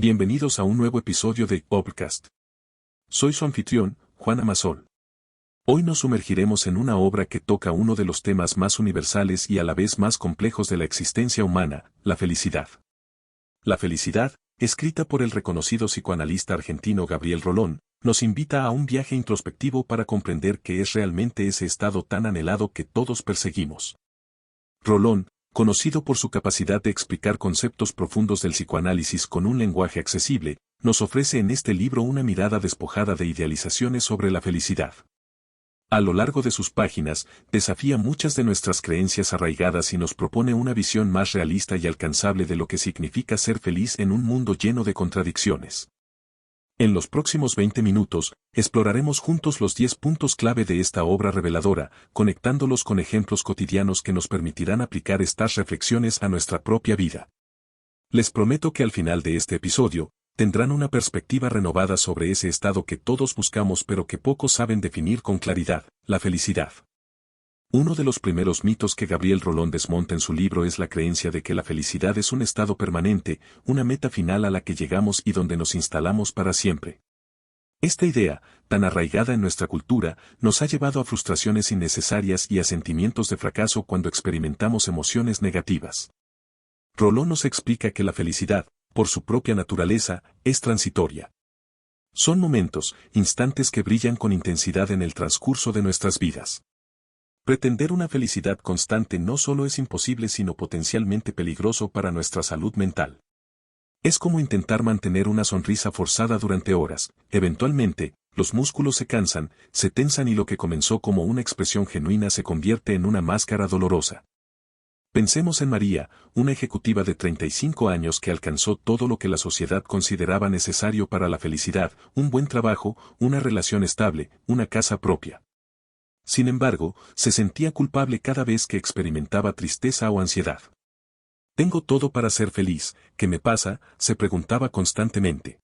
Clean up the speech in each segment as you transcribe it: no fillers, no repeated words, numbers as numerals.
Bienvenidos a un nuevo episodio de Obcast. Soy su anfitrión, Juan Amasol. Hoy nos sumergiremos en una obra que toca uno de los temas más universales y a la vez más complejos de la existencia humana, la felicidad. La felicidad, escrita por el reconocido psicoanalista argentino Gabriel Rolón, nos invita a un viaje introspectivo para comprender qué es realmente ese estado tan anhelado que todos perseguimos. Rolón, conocido por su capacidad de explicar conceptos profundos del psicoanálisis con un lenguaje accesible, nos ofrece en este libro una mirada despojada de idealizaciones sobre la felicidad. A lo largo de sus páginas, desafía muchas de nuestras creencias arraigadas y nos propone una visión más realista y alcanzable de lo que significa ser feliz en un mundo lleno de contradicciones. En los próximos 20 minutos, exploraremos juntos los 10 puntos clave de esta obra reveladora, conectándolos con ejemplos cotidianos que nos permitirán aplicar estas reflexiones a nuestra propia vida. Les prometo que al final de este episodio, tendrán una perspectiva renovada sobre ese estado que todos buscamos pero que pocos saben definir con claridad, la felicidad. Uno de los primeros mitos que Gabriel Rolón desmonta en su libro es la creencia de que la felicidad es un estado permanente, una meta final a la que llegamos y donde nos instalamos para siempre. Esta idea, tan arraigada en nuestra cultura, nos ha llevado a frustraciones innecesarias y a sentimientos de fracaso cuando experimentamos emociones negativas. Rolón nos explica que la felicidad, por su propia naturaleza, es transitoria. Son momentos, instantes que brillan con intensidad en el transcurso de nuestras vidas. Pretender una felicidad constante no solo es imposible sino potencialmente peligroso para nuestra salud mental. Es como intentar mantener una sonrisa forzada durante horas, eventualmente, los músculos se cansan, se tensan y lo que comenzó como una expresión genuina se convierte en una máscara dolorosa. Pensemos en María, una ejecutiva de 35 años que alcanzó todo lo que la sociedad consideraba necesario para la felicidad, un buen trabajo, una relación estable, una casa propia. Sin embargo, se sentía culpable cada vez que experimentaba tristeza o ansiedad. «Tengo todo para ser feliz, ¿qué me pasa?», se preguntaba constantemente.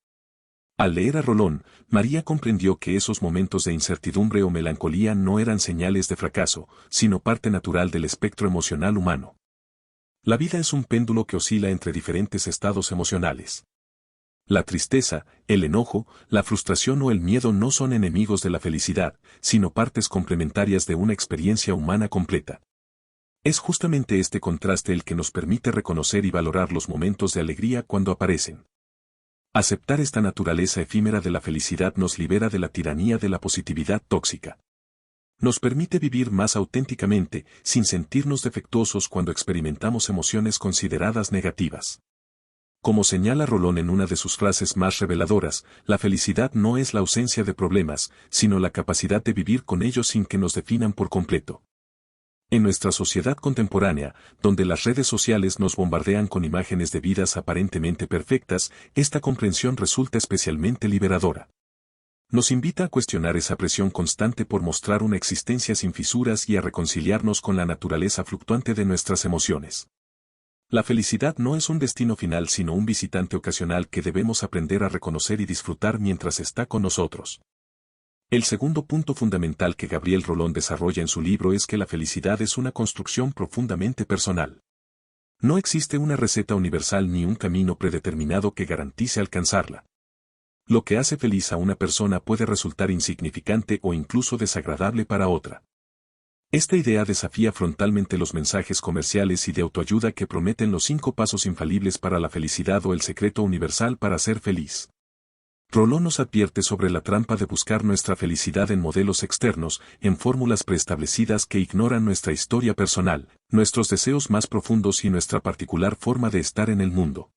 Al leer a Rolón, María comprendió que esos momentos de incertidumbre o melancolía no eran señales de fracaso, sino parte natural del espectro emocional humano. La vida es un péndulo que oscila entre diferentes estados emocionales. La tristeza, el enojo, la frustración o el miedo no son enemigos de la felicidad, sino partes complementarias de una experiencia humana completa. Es justamente este contraste el que nos permite reconocer y valorar los momentos de alegría cuando aparecen. Aceptar esta naturaleza efímera de la felicidad nos libera de la tiranía de la positividad tóxica. Nos permite vivir más auténticamente, sin sentirnos defectuosos cuando experimentamos emociones consideradas negativas. Como señala Rolón en una de sus frases más reveladoras, la felicidad no es la ausencia de problemas, sino la capacidad de vivir con ellos sin que nos definan por completo. En nuestra sociedad contemporánea, donde las redes sociales nos bombardean con imágenes de vidas aparentemente perfectas, esta comprensión resulta especialmente liberadora. Nos invita a cuestionar esa presión constante por mostrar una existencia sin fisuras y a reconciliarnos con la naturaleza fluctuante de nuestras emociones. La felicidad no es un destino final sino un visitante ocasional que debemos aprender a reconocer y disfrutar mientras está con nosotros. El segundo punto fundamental que Gabriel Rolón desarrolla en su libro es que la felicidad es una construcción profundamente personal. No existe una receta universal ni un camino predeterminado que garantice alcanzarla. Lo que hace feliz a una persona puede resultar insignificante o incluso desagradable para otra. Esta idea desafía frontalmente los mensajes comerciales y de autoayuda que prometen los 5 pasos infalibles para la felicidad o el secreto universal para ser feliz. Rolón nos advierte sobre la trampa de buscar nuestra felicidad en modelos externos, en fórmulas preestablecidas que ignoran nuestra historia personal, nuestros deseos más profundos y nuestra particular forma de estar en el mundo.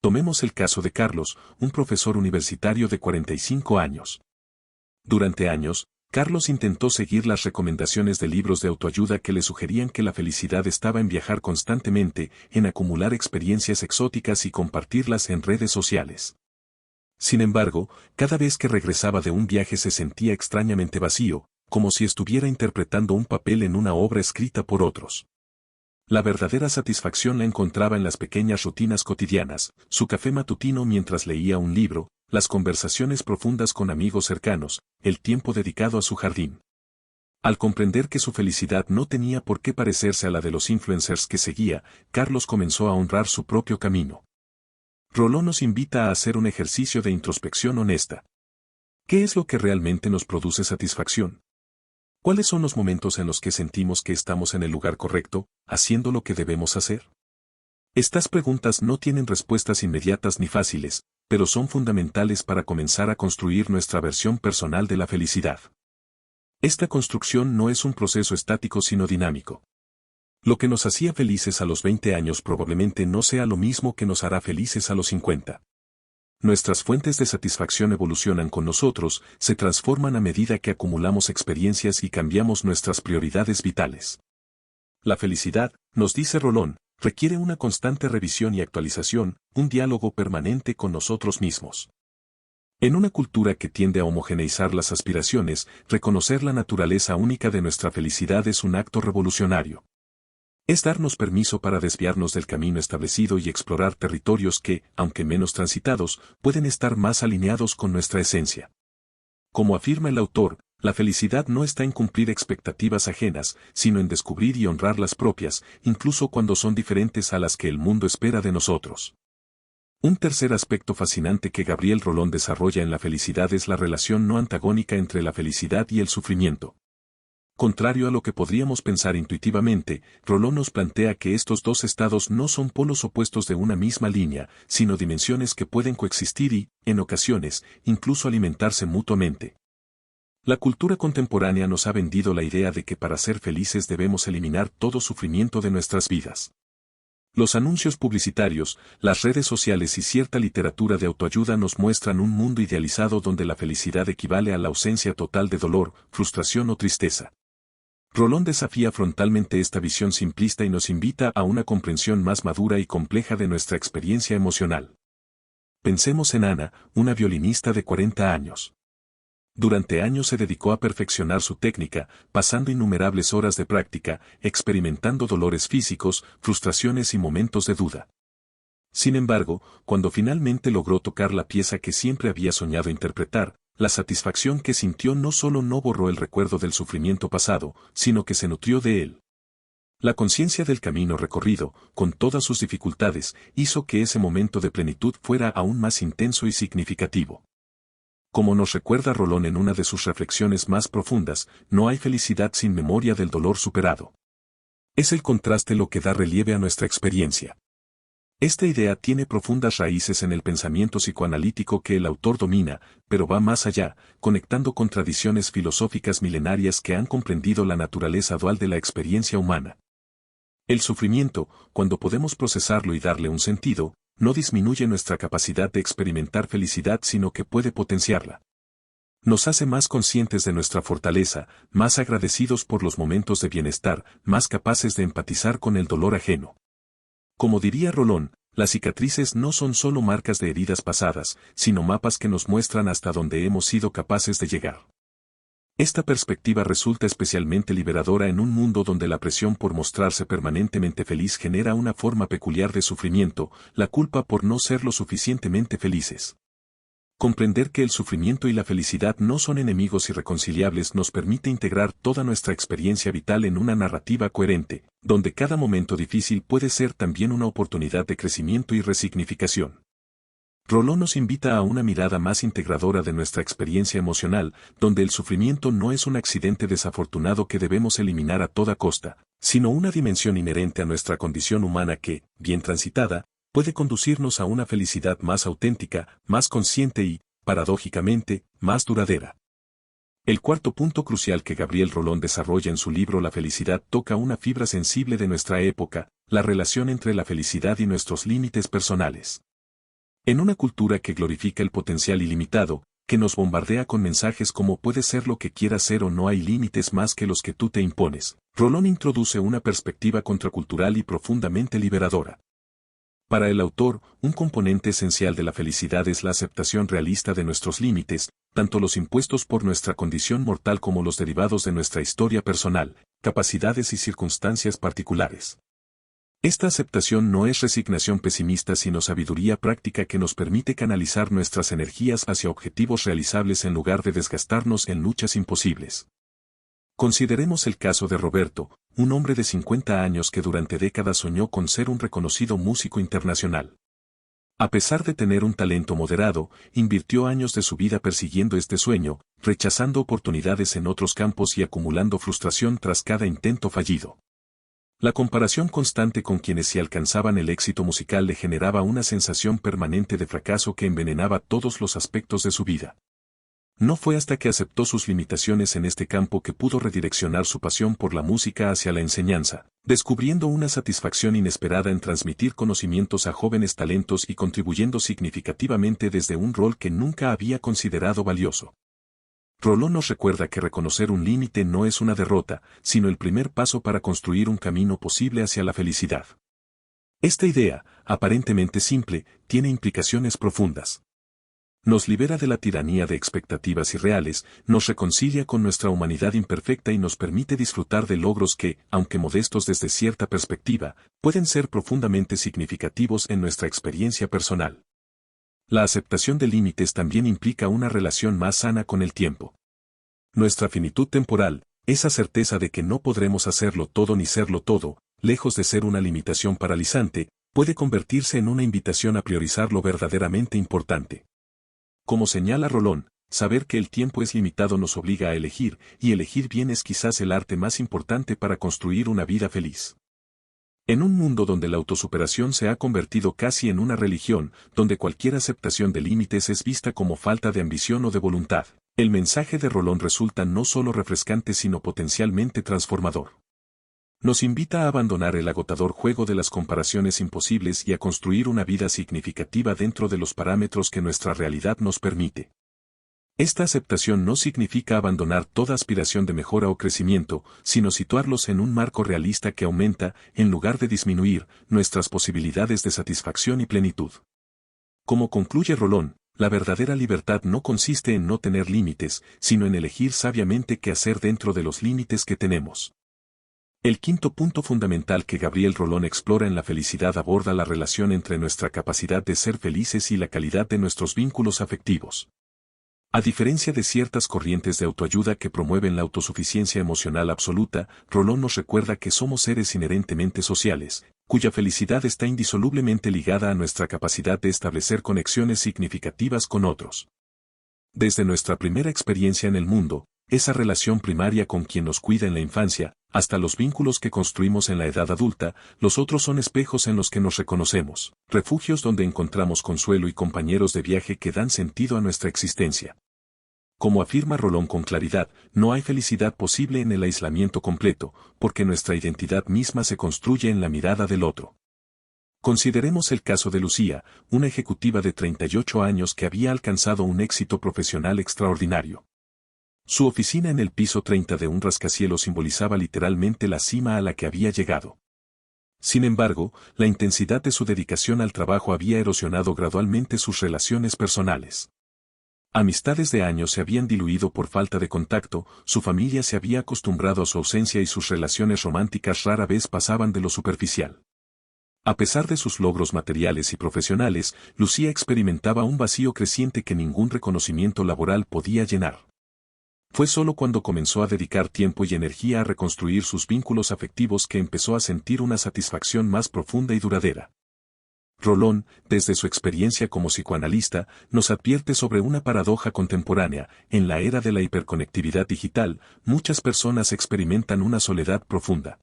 Tomemos el caso de Carlos, un profesor universitario de 45 años. Durante años, Carlos intentó seguir las recomendaciones de libros de autoayuda que le sugerían que la felicidad estaba en viajar constantemente, en acumular experiencias exóticas y compartirlas en redes sociales. Sin embargo, cada vez que regresaba de un viaje se sentía extrañamente vacío, como si estuviera interpretando un papel en una obra escrita por otros. La verdadera satisfacción la encontraba en las pequeñas rutinas cotidianas, su café matutino mientras leía un libro, las conversaciones profundas con amigos cercanos, el tiempo dedicado a su jardín. Al comprender que su felicidad no tenía por qué parecerse a la de los influencers que seguía, Carlos comenzó a honrar su propio camino. Rolón nos invita a hacer un ejercicio de introspección honesta. ¿Qué es lo que realmente nos produce satisfacción? ¿Cuáles son los momentos en los que sentimos que estamos en el lugar correcto, haciendo lo que debemos hacer? Estas preguntas no tienen respuestas inmediatas ni fáciles, pero son fundamentales para comenzar a construir nuestra versión personal de la felicidad. Esta construcción no es un proceso estático sino dinámico. Lo que nos hacía felices a los 20 años probablemente no sea lo mismo que nos hará felices a los 50. Nuestras fuentes de satisfacción evolucionan con nosotros, se transforman a medida que acumulamos experiencias y cambiamos nuestras prioridades vitales. La felicidad, nos dice Rolón, requiere una constante revisión y actualización, un diálogo permanente con nosotros mismos. En una cultura que tiende a homogeneizar las aspiraciones, reconocer la naturaleza única de nuestra felicidad es un acto revolucionario. Es darnos permiso para desviarnos del camino establecido y explorar territorios que, aunque menos transitados, pueden estar más alineados con nuestra esencia. Como afirma el autor, la felicidad no está en cumplir expectativas ajenas, sino en descubrir y honrar las propias, incluso cuando son diferentes a las que el mundo espera de nosotros. Un tercer aspecto fascinante que Gabriel Rolón desarrolla en la felicidad es la relación no antagónica entre la felicidad y el sufrimiento. Contrario a lo que podríamos pensar intuitivamente, Rolón nos plantea que estos dos estados no son polos opuestos de una misma línea, sino dimensiones que pueden coexistir y, en ocasiones, incluso alimentarse mutuamente. La cultura contemporánea nos ha vendido la idea de que para ser felices debemos eliminar todo sufrimiento de nuestras vidas. Los anuncios publicitarios, las redes sociales y cierta literatura de autoayuda nos muestran un mundo idealizado donde la felicidad equivale a la ausencia total de dolor, frustración o tristeza. Rolón desafía frontalmente esta visión simplista y nos invita a una comprensión más madura y compleja de nuestra experiencia emocional. Pensemos en Ana, una violinista de 40 años. Durante años se dedicó a perfeccionar su técnica, pasando innumerables horas de práctica, experimentando dolores físicos, frustraciones y momentos de duda. Sin embargo, cuando finalmente logró tocar la pieza que siempre había soñado interpretar, la satisfacción que sintió no solo no borró el recuerdo del sufrimiento pasado, sino que se nutrió de él. La conciencia del camino recorrido, con todas sus dificultades, hizo que ese momento de plenitud fuera aún más intenso y significativo. Como nos recuerda Rolón en una de sus reflexiones más profundas, no hay felicidad sin memoria del dolor superado. Es el contraste lo que da relieve a nuestra experiencia. Esta idea tiene profundas raíces en el pensamiento psicoanalítico que el autor domina, pero va más allá, conectando con tradiciones filosóficas milenarias que han comprendido la naturaleza dual de la experiencia humana. El sufrimiento, cuando podemos procesarlo y darle un sentido, no disminuye nuestra capacidad de experimentar felicidad sino que puede potenciarla. Nos hace más conscientes de nuestra fortaleza, más agradecidos por los momentos de bienestar, más capaces de empatizar con el dolor ajeno. Como diría Rolón, las cicatrices no son solo marcas de heridas pasadas, sino mapas que nos muestran hasta dónde hemos sido capaces de llegar. Esta perspectiva resulta especialmente liberadora en un mundo donde la presión por mostrarse permanentemente feliz genera una forma peculiar de sufrimiento, la culpa por no ser lo suficientemente felices. Comprender que el sufrimiento y la felicidad no son enemigos irreconciliables nos permite integrar toda nuestra experiencia vital en una narrativa coherente, donde cada momento difícil puede ser también una oportunidad de crecimiento y resignificación. Rolón nos invita a una mirada más integradora de nuestra experiencia emocional, donde el sufrimiento no es un accidente desafortunado que debemos eliminar a toda costa, sino una dimensión inherente a nuestra condición humana que, bien transitada, puede conducirnos a una felicidad más auténtica, más consciente y, paradójicamente, más duradera. El cuarto punto crucial que Gabriel Rolón desarrolla en su libro La felicidad toca una fibra sensible de nuestra época, la relación entre la felicidad y nuestros límites personales. En una cultura que glorifica el potencial ilimitado, que nos bombardea con mensajes como puedes ser lo que quieras ser o no hay límites más que los que tú te impones, Rolón introduce una perspectiva contracultural y profundamente liberadora. Para el autor, un componente esencial de la felicidad es la aceptación realista de nuestros límites, tanto los impuestos por nuestra condición mortal como los derivados de nuestra historia personal, capacidades y circunstancias particulares. Esta aceptación no es resignación pesimista sino sabiduría práctica que nos permite canalizar nuestras energías hacia objetivos realizables en lugar de desgastarnos en luchas imposibles. Consideremos el caso de Roberto, un hombre de 50 años que durante décadas soñó con ser un reconocido músico internacional. A pesar de tener un talento moderado, invirtió años de su vida persiguiendo este sueño, rechazando oportunidades en otros campos y acumulando frustración tras cada intento fallido. La comparación constante con quienes sí alcanzaban el éxito musical le generaba una sensación permanente de fracaso que envenenaba todos los aspectos de su vida. No fue hasta que aceptó sus limitaciones en este campo que pudo redireccionar su pasión por la música hacia la enseñanza, descubriendo una satisfacción inesperada en transmitir conocimientos a jóvenes talentos y contribuyendo significativamente desde un rol que nunca había considerado valioso. Rolón nos recuerda que reconocer un límite no es una derrota, sino el primer paso para construir un camino posible hacia la felicidad. Esta idea, aparentemente simple, tiene implicaciones profundas. Nos libera de la tiranía de expectativas irreales, nos reconcilia con nuestra humanidad imperfecta y nos permite disfrutar de logros que, aunque modestos desde cierta perspectiva, pueden ser profundamente significativos en nuestra experiencia personal. La aceptación de límites también implica una relación más sana con el tiempo. Nuestra finitud temporal, esa certeza de que no podremos hacerlo todo ni serlo todo, lejos de ser una limitación paralizante, puede convertirse en una invitación a priorizar lo verdaderamente importante. Como señala Rolón, saber que el tiempo es limitado nos obliga a elegir, y elegir bien es quizás el arte más importante para construir una vida feliz. En un mundo donde la autosuperación se ha convertido casi en una religión, donde cualquier aceptación de límites es vista como falta de ambición o de voluntad, el mensaje de Rolón resulta no solo refrescante sino potencialmente transformador. Nos invita a abandonar el agotador juego de las comparaciones imposibles y a construir una vida significativa dentro de los parámetros que nuestra realidad nos permite. Esta aceptación no significa abandonar toda aspiración de mejora o crecimiento, sino situarlos en un marco realista que aumenta, en lugar de disminuir, nuestras posibilidades de satisfacción y plenitud. Como concluye Rolón, la verdadera libertad no consiste en no tener límites, sino en elegir sabiamente qué hacer dentro de los límites que tenemos. El quinto punto fundamental que Gabriel Rolón explora en la felicidad aborda la relación entre nuestra capacidad de ser felices y la calidad de nuestros vínculos afectivos. A diferencia de ciertas corrientes de autoayuda que promueven la autosuficiencia emocional absoluta, Rolón nos recuerda que somos seres inherentemente sociales, cuya felicidad está indisolublemente ligada a nuestra capacidad de establecer conexiones significativas con otros. Desde nuestra primera experiencia en el mundo, esa relación primaria con quien nos cuida en la infancia, hasta los vínculos que construimos en la edad adulta, los otros son espejos en los que nos reconocemos, refugios donde encontramos consuelo y compañeros de viaje que dan sentido a nuestra existencia. Como afirma Rolón con claridad, no hay felicidad posible en el aislamiento completo, porque nuestra identidad misma se construye en la mirada del otro. Consideremos el caso de Lucía, una ejecutiva de 38 años que había alcanzado un éxito profesional extraordinario. Su oficina en el piso 30 de un rascacielos simbolizaba literalmente la cima a la que había llegado. Sin embargo, la intensidad de su dedicación al trabajo había erosionado gradualmente sus relaciones personales. Amistades de años se habían diluido por falta de contacto, su familia se había acostumbrado a su ausencia y sus relaciones románticas rara vez pasaban de lo superficial. A pesar de sus logros materiales y profesionales, Lucía experimentaba un vacío creciente que ningún reconocimiento laboral podía llenar. Fue solo cuando comenzó a dedicar tiempo y energía a reconstruir sus vínculos afectivos que empezó a sentir una satisfacción más profunda y duradera. Rolón, desde su experiencia como psicoanalista, nos advierte sobre una paradoja contemporánea. En la era de la hiperconectividad digital, muchas personas experimentan una soledad profunda.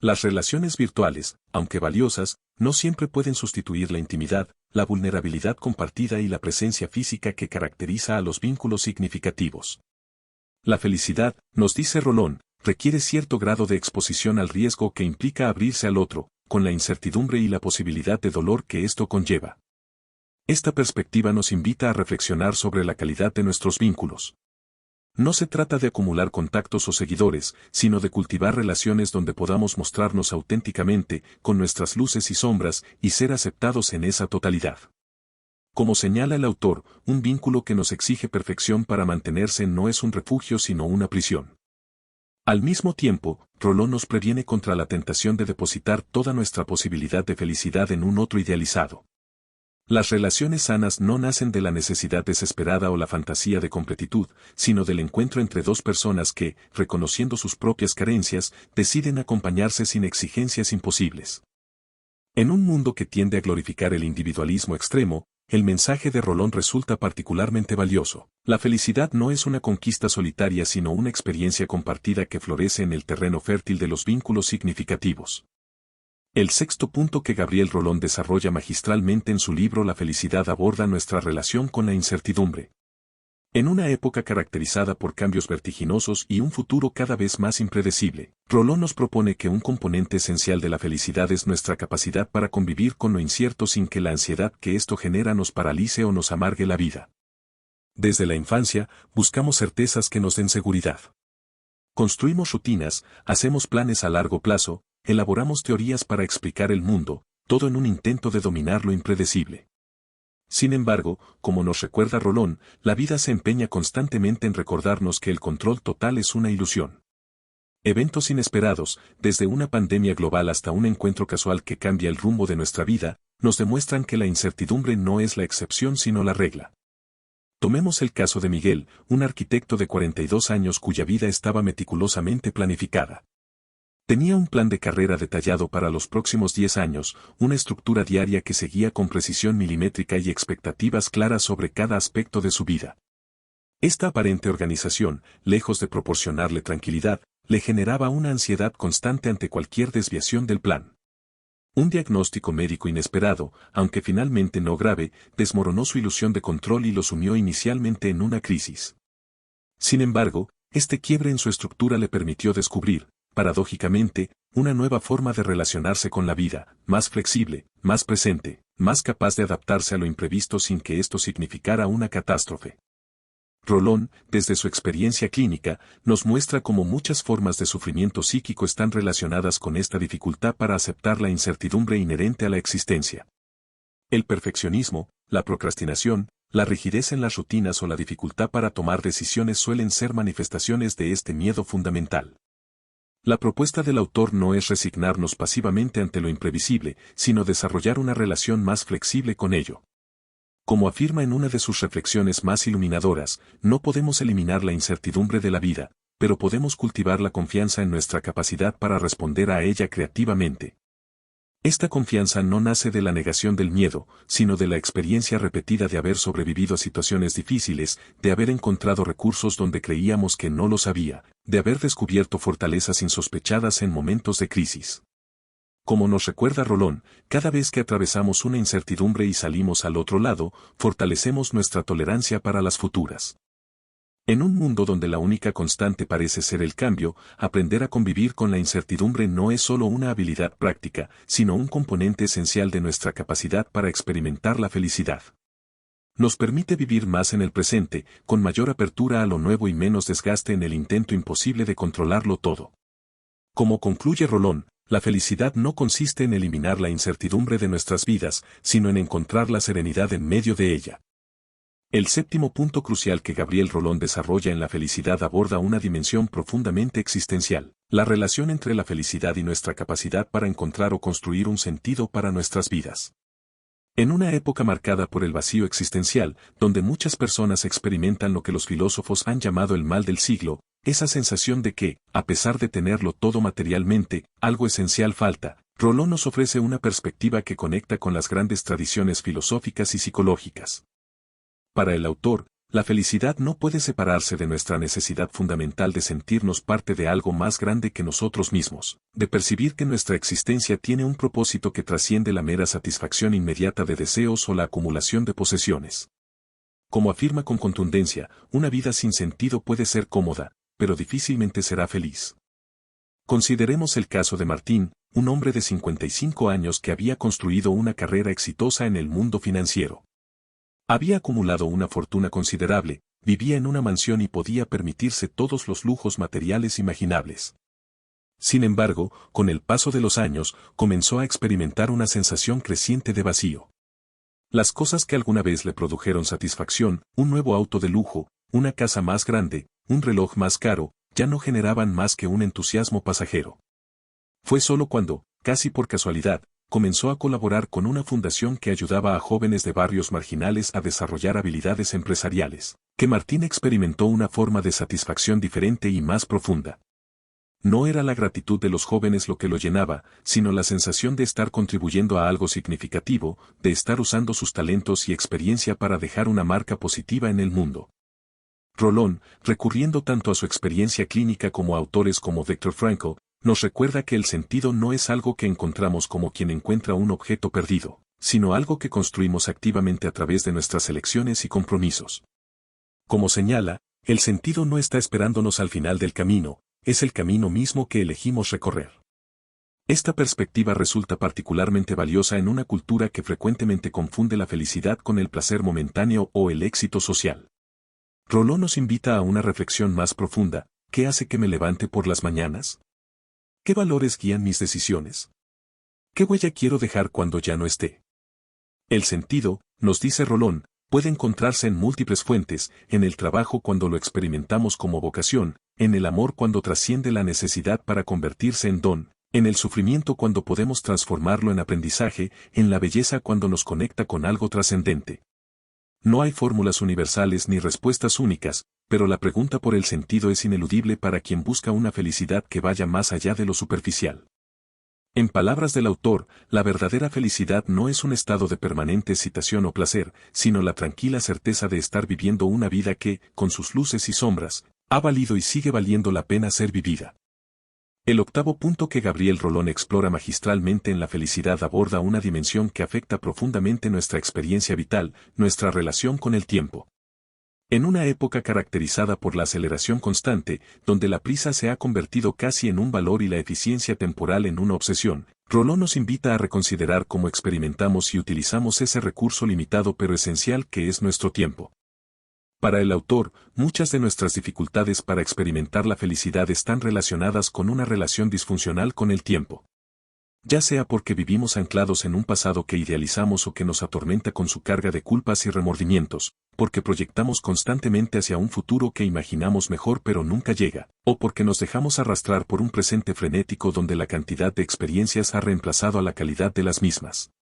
Las relaciones virtuales, aunque valiosas, no siempre pueden sustituir la intimidad, la vulnerabilidad compartida y la presencia física que caracteriza a los vínculos significativos. La felicidad, nos dice Rolón, requiere cierto grado de exposición al riesgo que implica abrirse al otro, con la incertidumbre y la posibilidad de dolor que esto conlleva. Esta perspectiva nos invita a reflexionar sobre la calidad de nuestros vínculos. No se trata de acumular contactos o seguidores, sino de cultivar relaciones donde podamos mostrarnos auténticamente, con nuestras luces y sombras, y ser aceptados en esa totalidad. Como señala el autor, un vínculo que nos exige perfección para mantenerse no es un refugio sino una prisión. Al mismo tiempo, Rolón nos previene contra la tentación de depositar toda nuestra posibilidad de felicidad en un otro idealizado. Las relaciones sanas no nacen de la necesidad desesperada o la fantasía de completitud, sino del encuentro entre dos personas que, reconociendo sus propias carencias, deciden acompañarse sin exigencias imposibles. En un mundo que tiende a glorificar el individualismo extremo, el mensaje de Rolón resulta particularmente valioso. La felicidad no es una conquista solitaria sino una experiencia compartida que florece en el terreno fértil de los vínculos significativos. El sexto punto que Gabriel Rolón desarrolla magistralmente en su libro La felicidad aborda nuestra relación con la incertidumbre. En una época caracterizada por cambios vertiginosos y un futuro cada vez más impredecible, Rolón nos propone que un componente esencial de la felicidad es nuestra capacidad para convivir con lo incierto sin que la ansiedad que esto genera nos paralice o nos amargue la vida. Desde la infancia, buscamos certezas que nos den seguridad. Construimos rutinas, hacemos planes a largo plazo, elaboramos teorías para explicar el mundo, todo en un intento de dominar lo impredecible. Sin embargo, como nos recuerda Rolón, la vida se empeña constantemente en recordarnos que el control total es una ilusión. Eventos inesperados, desde una pandemia global hasta un encuentro casual que cambia el rumbo de nuestra vida, nos demuestran que la incertidumbre no es la excepción sino la regla. Tomemos el caso de Miguel, un arquitecto de 42 años cuya vida estaba meticulosamente planificada. Tenía un plan de carrera detallado para los próximos 10 años, una estructura diaria que seguía con precisión milimétrica y expectativas claras sobre cada aspecto de su vida. Esta aparente organización, lejos de proporcionarle tranquilidad, le generaba una ansiedad constante ante cualquier desviación del plan. Un diagnóstico médico inesperado, aunque finalmente no grave, desmoronó su ilusión de control y lo sumió inicialmente en una crisis. Sin embargo, este quiebre en su estructura le permitió descubrir, paradójicamente, una nueva forma de relacionarse con la vida, más flexible, más presente, más capaz de adaptarse a lo imprevisto sin que esto significara una catástrofe. Rolón, desde su experiencia clínica, nos muestra cómo muchas formas de sufrimiento psíquico están relacionadas con esta dificultad para aceptar la incertidumbre inherente a la existencia. El perfeccionismo, la procrastinación, la rigidez en las rutinas o la dificultad para tomar decisiones suelen ser manifestaciones de este miedo fundamental. La propuesta del autor no es resignarnos pasivamente ante lo imprevisible, sino desarrollar una relación más flexible con ello. Como afirma en una de sus reflexiones más iluminadoras, no podemos eliminar la incertidumbre de la vida, pero podemos cultivar la confianza en nuestra capacidad para responder a ella creativamente. Esta confianza no nace de la negación del miedo, sino de la experiencia repetida de haber sobrevivido a situaciones difíciles, de haber encontrado recursos donde creíamos que no los había, de haber descubierto fortalezas insospechadas en momentos de crisis. Como nos recuerda Rolón, cada vez que atravesamos una incertidumbre y salimos al otro lado, fortalecemos nuestra tolerancia para las futuras. En un mundo donde la única constante parece ser el cambio, aprender a convivir con la incertidumbre no es solo una habilidad práctica, sino un componente esencial de nuestra capacidad para experimentar la felicidad. Nos permite vivir más en el presente, con mayor apertura a lo nuevo y menos desgaste en el intento imposible de controlarlo todo. Como concluye Rolón, la felicidad no consiste en eliminar la incertidumbre de nuestras vidas, sino en encontrar la serenidad en medio de ella. El séptimo punto crucial que Gabriel Rolón desarrolla en la felicidad aborda una dimensión profundamente existencial, la relación entre la felicidad y nuestra capacidad para encontrar o construir un sentido para nuestras vidas. En una época marcada por el vacío existencial, donde muchas personas experimentan lo que los filósofos han llamado el mal del siglo, esa sensación de que, a pesar de tenerlo todo materialmente, algo esencial falta, Rolón nos ofrece una perspectiva que conecta con las grandes tradiciones filosóficas y psicológicas. Para el autor, la felicidad no puede separarse de nuestra necesidad fundamental de sentirnos parte de algo más grande que nosotros mismos, de percibir que nuestra existencia tiene un propósito que trasciende la mera satisfacción inmediata de deseos o la acumulación de posesiones. Como afirma con contundencia, una vida sin sentido puede ser cómoda, pero difícilmente será feliz. Consideremos el caso de Martín, un hombre de 55 años que había construido una carrera exitosa en el mundo financiero. Había acumulado una fortuna considerable, vivía en una mansión y podía permitirse todos los lujos materiales imaginables. Sin embargo, con el paso de los años, comenzó a experimentar una sensación creciente de vacío. Las cosas que alguna vez le produjeron satisfacción, un nuevo auto de lujo, una casa más grande, un reloj más caro, ya no generaban más que un entusiasmo pasajero. Fue solo cuando, casi por casualidad, comenzó a colaborar con una fundación que ayudaba a jóvenes de barrios marginales a desarrollar habilidades empresariales, que Martín experimentó una forma de satisfacción diferente y más profunda. No era la gratitud de los jóvenes lo que lo llenaba, sino la sensación de estar contribuyendo a algo significativo, de estar usando sus talentos y experiencia para dejar una marca positiva en el mundo. Rolón, recurriendo tanto a su experiencia clínica como a autores como Viktor Frankl, nos recuerda que el sentido no es algo que encontramos como quien encuentra un objeto perdido, sino algo que construimos activamente a través de nuestras elecciones y compromisos. Como señala, el sentido no está esperándonos al final del camino, es el camino mismo que elegimos recorrer. Esta perspectiva resulta particularmente valiosa en una cultura que frecuentemente confunde la felicidad con el placer momentáneo o el éxito social. Rolón nos invita a una reflexión más profunda. ¿Qué hace que me levante por las mañanas? ¿Qué valores guían mis decisiones? ¿Qué huella quiero dejar cuando ya no esté? El sentido, nos dice Rolón, puede encontrarse en múltiples fuentes, en el trabajo cuando lo experimentamos como vocación, en el amor cuando trasciende la necesidad para convertirse en don, en el sufrimiento cuando podemos transformarlo en aprendizaje, en la belleza cuando nos conecta con algo trascendente. No hay fórmulas universales ni respuestas únicas, pero la pregunta por el sentido es ineludible para quien busca una felicidad que vaya más allá de lo superficial. En palabras del autor, la verdadera felicidad no es un estado de permanente excitación o placer, sino la tranquila certeza de estar viviendo una vida que, con sus luces y sombras, ha valido y sigue valiendo la pena ser vivida. El octavo punto que Gabriel Rolón explora magistralmente en la felicidad aborda una dimensión que afecta profundamente nuestra experiencia vital, nuestra relación con el tiempo. En una época caracterizada por la aceleración constante, donde la prisa se ha convertido casi en un valor y la eficiencia temporal en una obsesión, Rolón nos invita a reconsiderar cómo experimentamos y utilizamos ese recurso limitado pero esencial que es nuestro tiempo. Para el autor, muchas de nuestras dificultades para experimentar la felicidad están relacionadas con una relación disfuncional con el tiempo. Ya sea porque vivimos anclados en un pasado que idealizamos o que nos atormenta con su carga de culpas y remordimientos, porque proyectamos constantemente hacia un futuro que imaginamos mejor pero nunca llega, o porque nos dejamos arrastrar por un presente frenético donde la cantidad de experiencias ha reemplazado a la calidad de las mismas.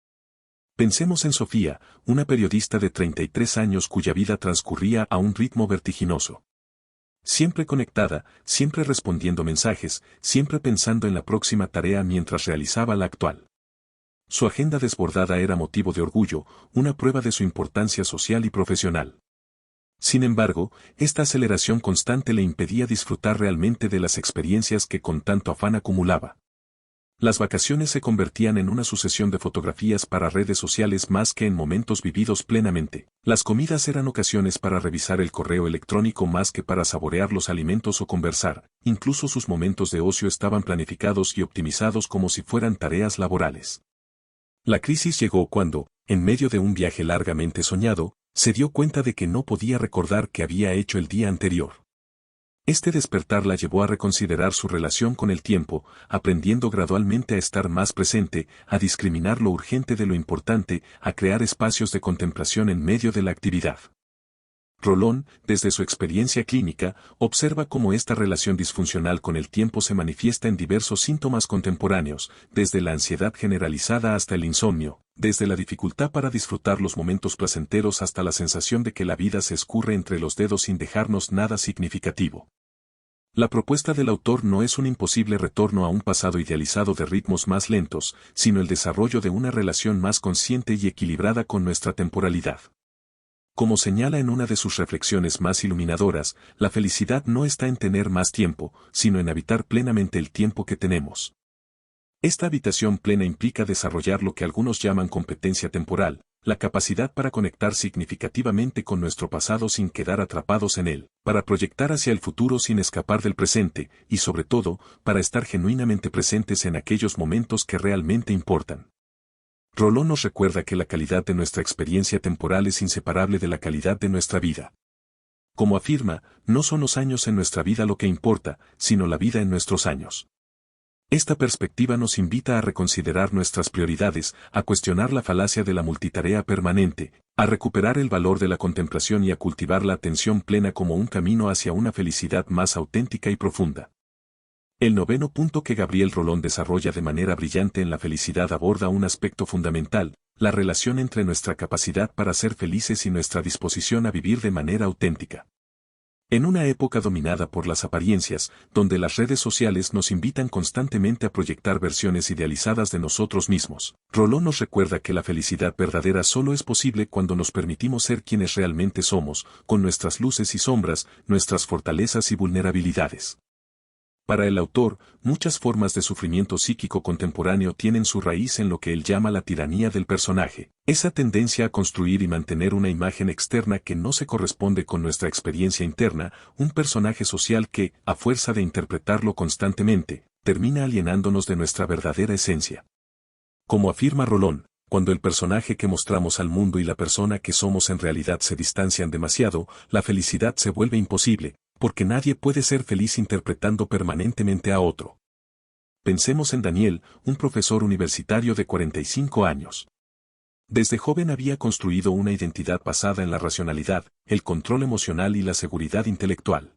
Pensemos en Sofía, una periodista de 33 años cuya vida transcurría a un ritmo vertiginoso. Siempre conectada, siempre respondiendo mensajes, siempre pensando en la próxima tarea mientras realizaba la actual. Su agenda desbordada era motivo de orgullo, una prueba de su importancia social y profesional. Sin embargo, esta aceleración constante le impedía disfrutar realmente de las experiencias que con tanto afán acumulaba. Las vacaciones se convertían en una sucesión de fotografías para redes sociales más que en momentos vividos plenamente. Las comidas eran ocasiones para revisar el correo electrónico más que para saborear los alimentos o conversar. Incluso sus momentos de ocio estaban planificados y optimizados como si fueran tareas laborales. La crisis llegó cuando, en medio de un viaje largamente soñado, se dio cuenta de que no podía recordar qué había hecho el día anterior. Este despertar la llevó a reconsiderar su relación con el tiempo, aprendiendo gradualmente a estar más presente, a discriminar lo urgente de lo importante, a crear espacios de contemplación en medio de la actividad. Rolón, desde su experiencia clínica, observa cómo esta relación disfuncional con el tiempo se manifiesta en diversos síntomas contemporáneos, desde la ansiedad generalizada hasta el insomnio, desde la dificultad para disfrutar los momentos placenteros hasta la sensación de que la vida se escurre entre los dedos sin dejarnos nada significativo. La propuesta del autor no es un imposible retorno a un pasado idealizado de ritmos más lentos, sino el desarrollo de una relación más consciente y equilibrada con nuestra temporalidad. Como señala en una de sus reflexiones más iluminadoras, la felicidad no está en tener más tiempo, sino en habitar plenamente el tiempo que tenemos. Esta habitación plena implica desarrollar lo que algunos llaman competencia temporal, la capacidad para conectar significativamente con nuestro pasado sin quedar atrapados en él, para proyectar hacia el futuro sin escapar del presente, y sobre todo, para estar genuinamente presentes en aquellos momentos que realmente importan. Rolón nos recuerda que la calidad de nuestra experiencia temporal es inseparable de la calidad de nuestra vida. Como afirma, no son los años en nuestra vida lo que importa, sino la vida en nuestros años. Esta perspectiva nos invita a reconsiderar nuestras prioridades, a cuestionar la falacia de la multitarea permanente, a recuperar el valor de la contemplación y a cultivar la atención plena como un camino hacia una felicidad más auténtica y profunda. El noveno punto que Gabriel Rolón desarrolla de manera brillante en la felicidad aborda un aspecto fundamental, la relación entre nuestra capacidad para ser felices y nuestra disposición a vivir de manera auténtica. En una época dominada por las apariencias, donde las redes sociales nos invitan constantemente a proyectar versiones idealizadas de nosotros mismos, Rolón nos recuerda que la felicidad verdadera solo es posible cuando nos permitimos ser quienes realmente somos, con nuestras luces y sombras, nuestras fortalezas y vulnerabilidades. Para el autor, muchas formas de sufrimiento psíquico contemporáneo tienen su raíz en lo que él llama la tiranía del personaje, esa tendencia a construir y mantener una imagen externa que no se corresponde con nuestra experiencia interna, un personaje social que, a fuerza de interpretarlo constantemente, termina alienándonos de nuestra verdadera esencia. Como afirma Rolón, cuando el personaje que mostramos al mundo y la persona que somos en realidad se distancian demasiado, la felicidad se vuelve imposible, porque nadie puede ser feliz interpretando permanentemente a otro. Pensemos en Daniel, un profesor universitario de 45 años. Desde joven había construido una identidad basada en la racionalidad, el control emocional y la seguridad intelectual.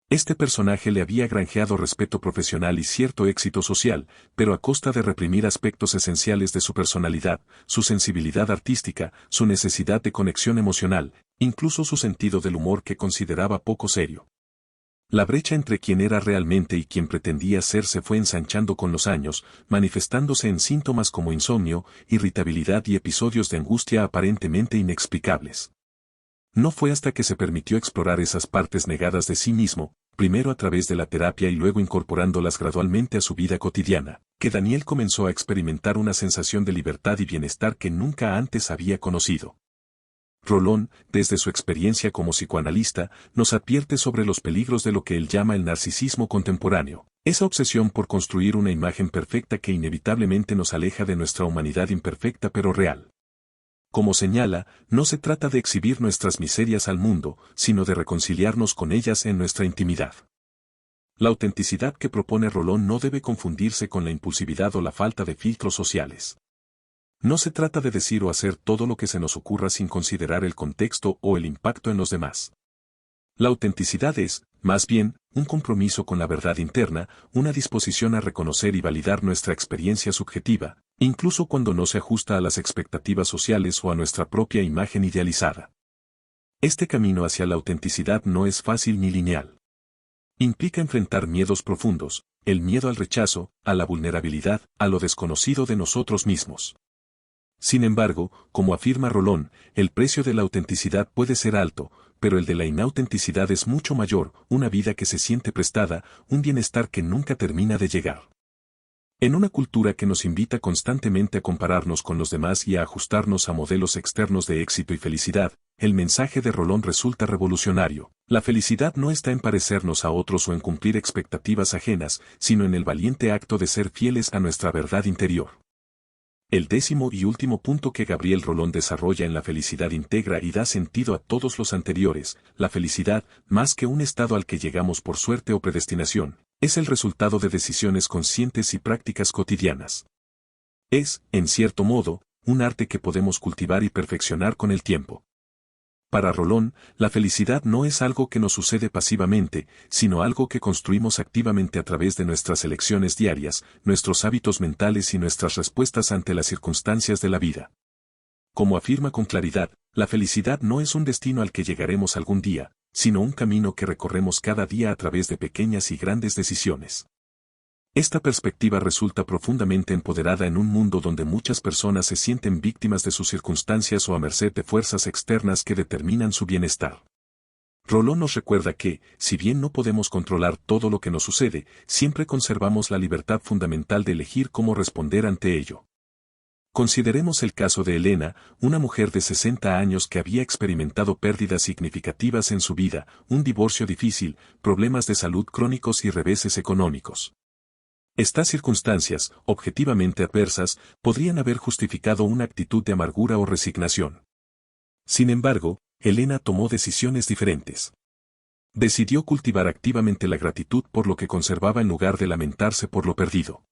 Este personaje le había granjeado respeto profesional y cierto éxito social, pero a costa de reprimir aspectos esenciales de su personalidad, su sensibilidad artística, su necesidad de conexión emocional, incluso su sentido del humor que consideraba poco serio. La brecha entre quien era realmente y quien pretendía ser se fue ensanchando con los años, manifestándose en síntomas como insomnio, irritabilidad y episodios de angustia aparentemente inexplicables. No fue hasta que se permitió explorar esas partes negadas de sí mismo, primero a través de la terapia y luego incorporándolas gradualmente a su vida cotidiana, que Daniel comenzó a experimentar una sensación de libertad y bienestar que nunca antes había conocido. Rolón, desde su experiencia como psicoanalista, nos advierte sobre los peligros de lo que él llama el narcisismo contemporáneo, esa obsesión por construir una imagen perfecta que inevitablemente nos aleja de nuestra humanidad imperfecta pero real. Como señala, no se trata de exhibir nuestras miserias al mundo, sino de reconciliarnos con ellas en nuestra intimidad. La autenticidad que propone Rolón no debe confundirse con la impulsividad o la falta de filtros sociales. No se trata de decir o hacer todo lo que se nos ocurra sin considerar el contexto o el impacto en los demás. La autenticidad es, más bien, un compromiso con la verdad interna, una disposición a reconocer y validar nuestra experiencia subjetiva, incluso cuando no se ajusta a las expectativas sociales o a nuestra propia imagen idealizada. Este camino hacia la autenticidad no es fácil ni lineal. Implica enfrentar miedos profundos, el miedo al rechazo, a la vulnerabilidad, a lo desconocido de nosotros mismos. Sin embargo, como afirma Rolón, el precio de la autenticidad puede ser alto, pero el de la inautenticidad es mucho mayor, una vida que se siente prestada, un bienestar que nunca termina de llegar. En una cultura que nos invita constantemente a compararnos con los demás y a ajustarnos a modelos externos de éxito y felicidad, el mensaje de Rolón resulta revolucionario. La felicidad no está en parecernos a otros o en cumplir expectativas ajenas, sino en el valiente acto de ser fieles a nuestra verdad interior. El décimo y último punto que Gabriel Rolón desarrolla en la felicidad integra y da sentido a todos los anteriores, la felicidad, más que un estado al que llegamos por suerte o predestinación, es el resultado de decisiones conscientes y prácticas cotidianas. Es, en cierto modo, un arte que podemos cultivar y perfeccionar con el tiempo. Para Rolón, la felicidad no es algo que nos sucede pasivamente, sino algo que construimos activamente a través de nuestras elecciones diarias, nuestros hábitos mentales y nuestras respuestas ante las circunstancias de la vida. Como afirma con claridad, la felicidad no es un destino al que llegaremos algún día, sino un camino que recorremos cada día a través de pequeñas y grandes decisiones. Esta perspectiva resulta profundamente empoderada en un mundo donde muchas personas se sienten víctimas de sus circunstancias o a merced de fuerzas externas que determinan su bienestar. Rolón nos recuerda que, si bien no podemos controlar todo lo que nos sucede, siempre conservamos la libertad fundamental de elegir cómo responder ante ello. Consideremos el caso de Elena, una mujer de 60 años que había experimentado pérdidas significativas en su vida, un divorcio difícil, problemas de salud crónicos y reveses económicos. Estas circunstancias, objetivamente adversas, podrían haber justificado una actitud de amargura o resignación. Sin embargo, Elena tomó decisiones diferentes. Decidió cultivar activamente la gratitud por lo que conservaba en lugar de lamentarse por lo perdido.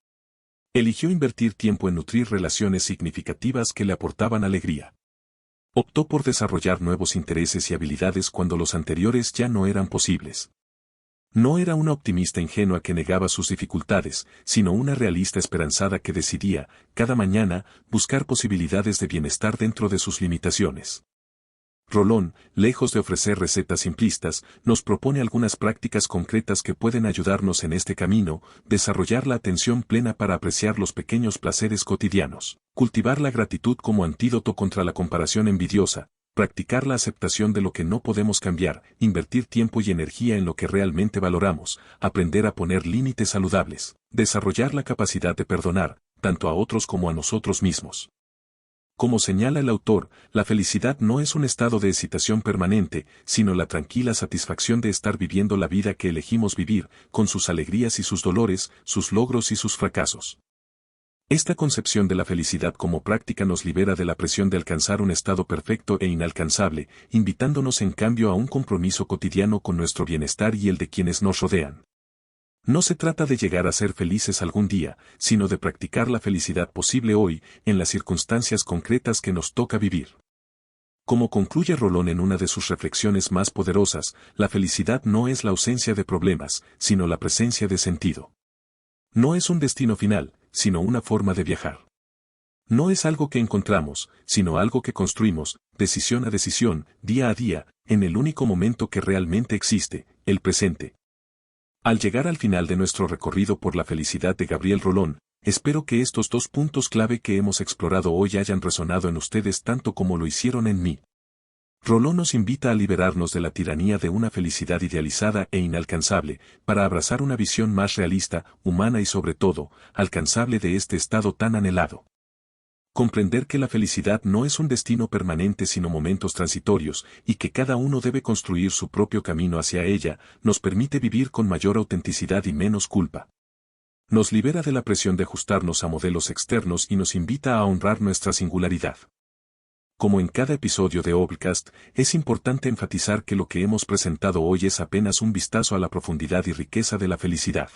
Eligió invertir tiempo en nutrir relaciones significativas que le aportaban alegría. Optó por desarrollar nuevos intereses y habilidades cuando los anteriores ya no eran posibles. No era una optimista ingenua que negaba sus dificultades, sino una realista esperanzada que decidía, cada mañana, buscar posibilidades de bienestar dentro de sus limitaciones. Rolón, lejos de ofrecer recetas simplistas, nos propone algunas prácticas concretas que pueden ayudarnos en este camino, desarrollar la atención plena para apreciar los pequeños placeres cotidianos, cultivar la gratitud como antídoto contra la comparación envidiosa, practicar la aceptación de lo que no podemos cambiar, invertir tiempo y energía en lo que realmente valoramos, aprender a poner límites saludables, desarrollar la capacidad de perdonar, tanto a otros como a nosotros mismos. Como señala el autor, la felicidad no es un estado de excitación permanente, sino la tranquila satisfacción de estar viviendo la vida que elegimos vivir, con sus alegrías y sus dolores, sus logros y sus fracasos. Esta concepción de la felicidad como práctica nos libera de la presión de alcanzar un estado perfecto e inalcanzable, invitándonos en cambio a un compromiso cotidiano con nuestro bienestar y el de quienes nos rodean. No se trata de llegar a ser felices algún día, sino de practicar la felicidad posible hoy, en las circunstancias concretas que nos toca vivir. Como concluye Rolón en una de sus reflexiones más poderosas, la felicidad no es la ausencia de problemas, sino la presencia de sentido. No es un destino final, sino una forma de viajar. No es algo que encontramos, sino algo que construimos, decisión a decisión, día a día, en el único momento que realmente existe, el presente. Al llegar al final de nuestro recorrido por la felicidad de Gabriel Rolón, espero que estos dos puntos clave que hemos explorado hoy hayan resonado en ustedes tanto como lo hicieron en mí. Rolón nos invita a liberarnos de la tiranía de una felicidad idealizada e inalcanzable, para abrazar una visión más realista, humana y sobre todo, alcanzable de este estado tan anhelado. Comprender que la felicidad no es un destino permanente sino momentos transitorios, y que cada uno debe construir su propio camino hacia ella, nos permite vivir con mayor autenticidad y menos culpa. Nos libera de la presión de ajustarnos a modelos externos y nos invita a honrar nuestra singularidad. Como en cada episodio de Obcast, es importante enfatizar que lo que hemos presentado hoy es apenas un vistazo a la profundidad y riqueza de la felicidad.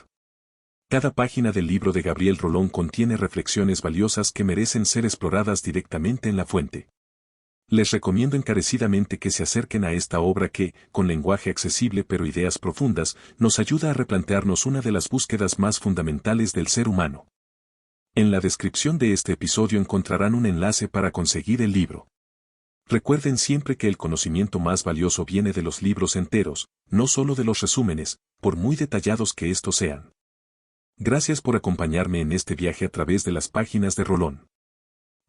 Cada página del libro de Gabriel Rolón contiene reflexiones valiosas que merecen ser exploradas directamente en la fuente. Les recomiendo encarecidamente que se acerquen a esta obra que, con lenguaje accesible pero ideas profundas, nos ayuda a replantearnos una de las búsquedas más fundamentales del ser humano. En la descripción de este episodio encontrarán un enlace para conseguir el libro. Recuerden siempre que el conocimiento más valioso viene de los libros enteros, no solo de los resúmenes, por muy detallados que estos sean. Gracias por acompañarme en este viaje a través de las páginas de Rolón.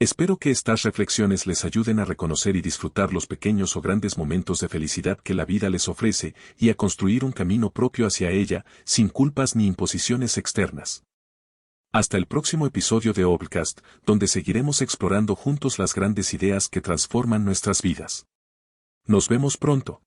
Espero que estas reflexiones les ayuden a reconocer y disfrutar los pequeños o grandes momentos de felicidad que la vida les ofrece y a construir un camino propio hacia ella, sin culpas ni imposiciones externas. Hasta el próximo episodio de Obcast, donde seguiremos explorando juntos las grandes ideas que transforman nuestras vidas. Nos vemos pronto.